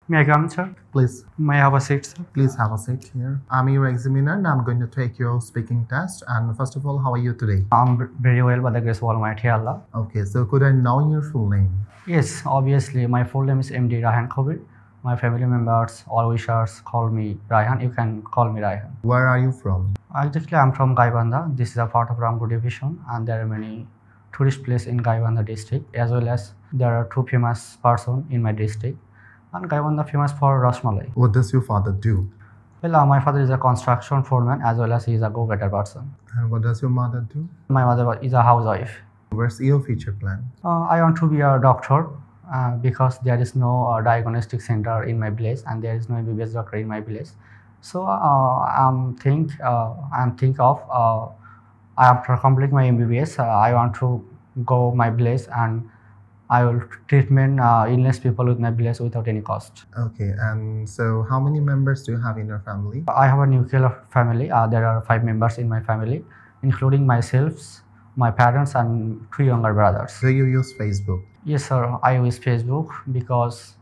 May I come, sir? Please. May I have a seat, sir? Please have a seat here. I'm your examiner and I'm going to take your speaking test. And first of all, how are you today? I'm very well by the grace of Almighty Allah. Okay, so could I know your full name? Yes, obviously, my full name is MD Rahan Khabir. My family members, all wishers, call me Rahan. You can call me Rahan. Where are you from? Actually, I'm from Gaibandha. This is a part of Ramgarh division, and there are many tourist places in Gaibandha district, as well as there are two famous persons in my district. And Gaibandha famous for Rasmalai. What does your father do? Well, my father is a construction foreman, as well as he is a go-getter person. And what does your mother do? My mother is a housewife. Where's your future plan? I want to be a doctor because there is no diagnostic center in my village, and there is no MBBS doctor in my village. So after completing my MBBS, I want to go my village and I will treatment illness people with my village without any cost. Okay, and so how many members do you have in your family? I have a nuclear family. There are 5 members in my family, including myself, my parents, and 2 younger brothers. Do you use Facebook? Yes, sir. I use Facebook because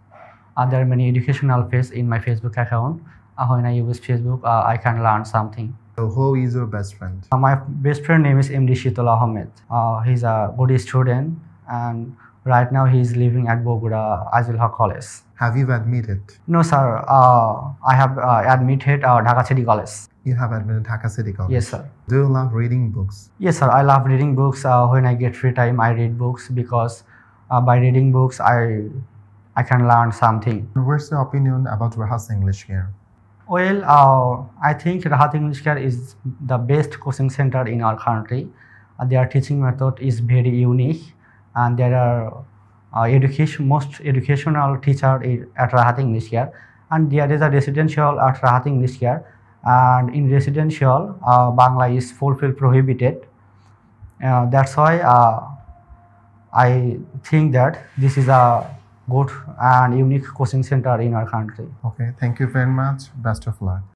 there are many educational pages in my Facebook account. When I use Facebook, I can learn something. So who is your best friend? My best friend name is MD Shitul Ahmed. He's a good student, and right now he is living at Bogura Azilha College. Have you admitted? No, sir. I have admitted Dhaka City College. You have admitted Dhaka City College? Yes, sir. Do you love reading books? Yes, sir. I love reading books. When I get free time, I read books because by reading books, I can learn something. What's your opinion about Rahat's English here? Well, I think Rahat English Care is the best coaching center in our country. Their teaching method is very unique, and there are most educational teacher at Rahat English Care, and there is a residential at Rahat English Care, and in residential, Bangla is fully prohibited. That's why I think that this is a good and unique coaching center in our country. Okay, thank you very much. Best of luck.